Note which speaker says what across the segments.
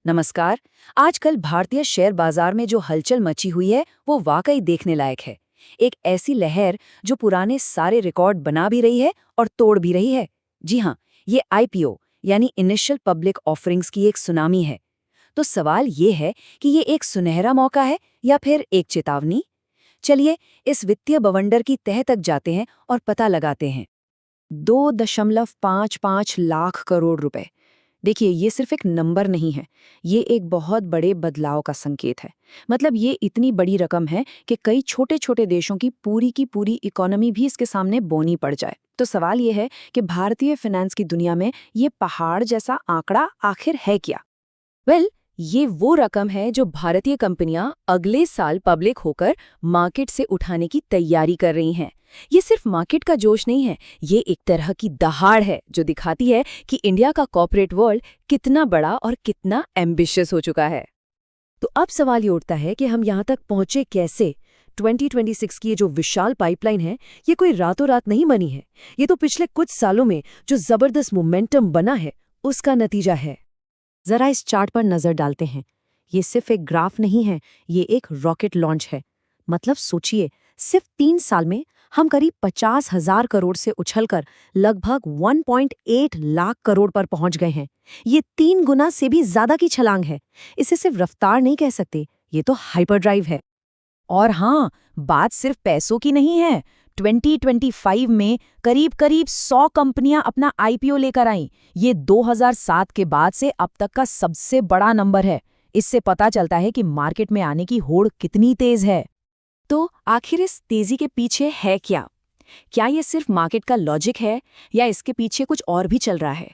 Speaker 1: नमस्कार। आजकल भारतीय शेयर बाजार में जो हलचल मची हुई है वो वाकई देखने लायक है। एक ऐसी लहर जो पुराने सारे रिकॉर्ड बना भी रही है और तोड़ भी रही है। जी हाँ, ये आईपीओ यानी इनिशियल पब्लिक ऑफरिंग्स की एक सुनामी है। तो सवाल ये है कि ये एक सुनहरा मौका है या फिर एक चेतावनी। चलिए इस वित्तीय बवंडर की तह तक जाते हैं और पता लगाते हैं। 2.55 लाख करोड़ रुपए। देखिए, ये सिर्फ एक नंबर नहीं है, ये एक बहुत बड़े बदलाव का संकेत है। मतलब ये इतनी बड़ी रकम है कि कई छोटे छोटे देशों की पूरी इकोनॉमी भी इसके सामने बौनी पड़ जाए। तो सवाल ये है कि भारतीय फाइनेंस की दुनिया में ये पहाड़ जैसा आंकड़ा आखिर है क्या? ये वो रकम है जो भारतीय कंपनियां अगले साल पब्लिक होकर मार्केट से उठाने की तैयारी कर रही हैं। ये सिर्फ मार्केट का जोश नहीं है, ये एक तरह की दहाड़ है जो दिखाती है कि इंडिया का कॉर्पोरेट वर्ल्ड कितना बड़ा और कितना एम्बिशियस हो चुका है। तो अब सवाल ये उठता है कि हम यहाँ तक पहुंचे कैसे? 2026 की ये जो विशाल पाइपलाइन है, ये कोई रातों रात नहीं बनी है। ये तो पिछले कुछ सालों में जो जबरदस्त मोमेंटम बना है, उसका नतीजा है। जरा इस चार्ट पर नजर डालते हैं। ये सिर्फ एक ग्राफ नहीं है, ये एक रॉकेट लॉन्च है। मतलब सोचिए, सिर्फ 3 साल में हम करीब 50,000 करोड़ से उछलकर लगभग 1.8 लाख करोड़ पर पहुंच गए हैं। ये 3 गुना से भी ज्यादा की छलांग है। इसे सिर्फ रफ्तार नहीं कह सकते, ये तो हाइपरड्राइव है। और हाँ, बात सिर्फ पैसों की नहीं है। 2025 में करीब 100 कंपनियां अपना आईपीओ लेकर आईं। ये 2007 के बाद से अब तक का सबसे बड़ा नंबर है। इससे पता चलता है कि मार्केट में आने की होड़ कितनी तेज है। तो आखिर इस तेजी के पीछे है क्या? क्या ये सिर्फ मार्केट का लॉजिक है या इसके पीछे कुछ और भी चल रहा है?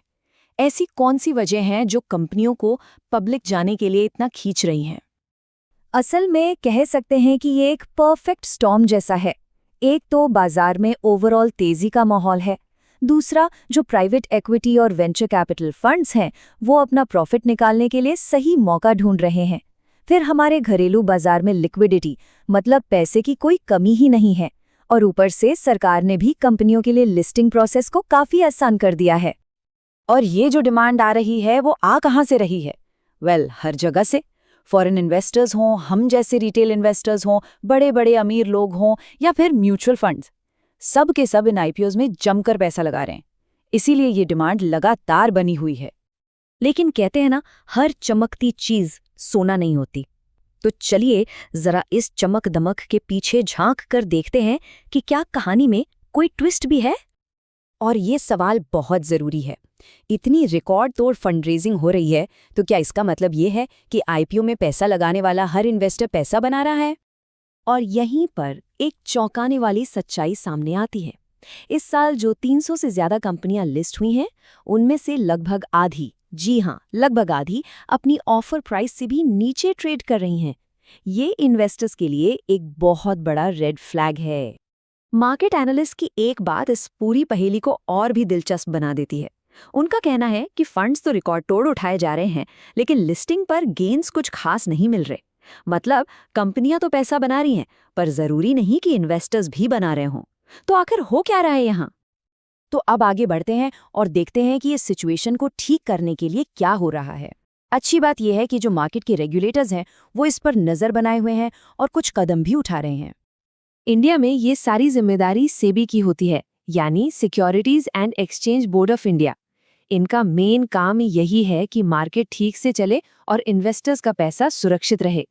Speaker 1: ऐसी कौन सी वजह हैं जो कंपनियों को पब्लिक जाने के लिए इतना खींच रही हैं? असल में कह सकते हैं कि ये एक परफेक्ट स्टॉर्म जैसा है। एक तो बाजार में ओवरऑल तेजी का माहौल है। दूसरा, जो प्राइवेट इक्विटी और वेंचर कैपिटल फंड्स हैं, वो अपना प्रॉफिट निकालने के लिए सही मौका ढूंढ रहे हैं। फिर हमारे घरेलू बाजार में लिक्विडिटी, मतलब पैसे की कोई कमी ही नहीं है। और ऊपर से सरकार ने भी कंपनियों के लिए लिस्टिंग प्रोसेस को काफी आसान कर दिया है। और ये जो डिमांड आ रही है वो आ कहाँ से रही है? हर जगह से। फॉरेन इन्वेस्टर्स हों, हम जैसे रिटेल इन्वेस्टर्स हों, बड़े बड़े अमीर लोग हों या फिर म्यूचुअल फंड्स, सब के सब इन आईपीओज में जमकर पैसा लगा रहे हैं। इसीलिए ये डिमांड लगातार बनी हुई है। लेकिन कहते हैं ना, हर चमकती चीज सोना नहीं होती। तो चलिए जरा इस चमक दमक के पीछे झांक कर देखते हैं कि क्या कहानी में कोई ट्विस्ट भी है। और ये सवाल बहुत जरूरी है। इतनी रिकॉर्ड तोड़ फंडरेजिंग हो रही है, तो क्या इसका मतलब ये है कि आईपीओ में पैसा लगाने वाला हर इन्वेस्टर पैसा बना रहा है? और यहीं पर एक चौंकाने वाली सच्चाई सामने आती है। इस साल जो 300 से ज्यादा कंपनियां लिस्ट हुई हैं, उनमें से लगभग आधी, जी हाँ, लगभग आधी अपनी ऑफर प्राइस से भी नीचे ट्रेड कर रही हैं। ये इन्वेस्टर्स के लिए एक बहुत बड़ा रेड फ्लैग है। मार्केट एनालिस्ट की एक बात इस पूरी पहेली को और भी दिलचस्प बना देती है। उनका कहना है कि फंड्स तो रिकॉर्ड तोड़ उठाए जा रहे हैं, लेकिन लिस्टिंग पर गेन्स कुछ खास नहीं मिल रहे। मतलब कंपनियां तो पैसा बना रही हैं, पर जरूरी नहीं कि इन्वेस्टर्स भी बना रहे हों। तो आखिर हो क्या रहा है यहाँ? तो अब आगे बढ़ते हैं और देखते हैं कि इस सिचुएशन को ठीक करने के लिए क्या हो रहा है। अच्छी बात यह है कि जो मार्केट के रेगुलेटर्स हैं, वो इस पर नजर बनाए हुए हैं और कुछ कदम भी उठा रहे हैं। इंडिया में ये सारी जिम्मेदारी सेबी की होती है, यानी securities and exchange board of India. इनका मेन काम यही है कि मार्केट ठीक से चले और इन्वेस्टर्स का पैसा सुरक्षित रहे।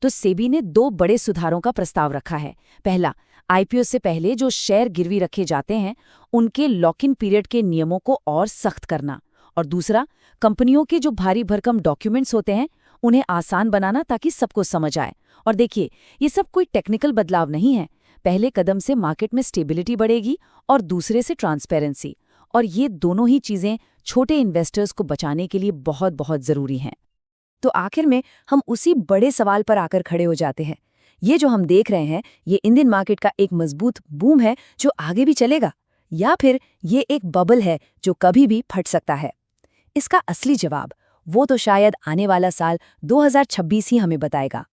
Speaker 1: तो सेबी ने 2 बड़े सुधारों का प्रस्ताव रखा है। पहला, आईपीओ से पहले जो शेयर गिरवी रखे जाते हैं, उनके लॉक इन पीरियड के नियमों को और सख्त करना। और दूसरा, कंपनियों के जो भारी भरकम डॉक्यूमेंट्स होते हैं, उन्हें आसान बनाना ताकि सबको समझ आए। और देखिए, ये सब कोई टेक्निकल बदलाव नहीं है। पहले कदम से मार्केट में स्टेबिलिटी बढ़ेगी और दूसरे से ट्रांसपेरेंसी। और ये दोनों ही चीजें छोटे इन्वेस्टर्स को बचाने के लिए बहुत बहुत जरूरी हैं। तो आखिर में हम उसी बड़े सवाल पर आकर खड़े हो जाते हैं। ये जो हम देख रहे हैं, ये इंडियन मार्केट का एक मजबूत बूम है जो आगे भी चलेगा, या फिर ये एक बबल है जो कभी भी फट सकता है? इसका असली जवाब वो तो शायद आने वाला साल 2026 ही हमें बताएगा।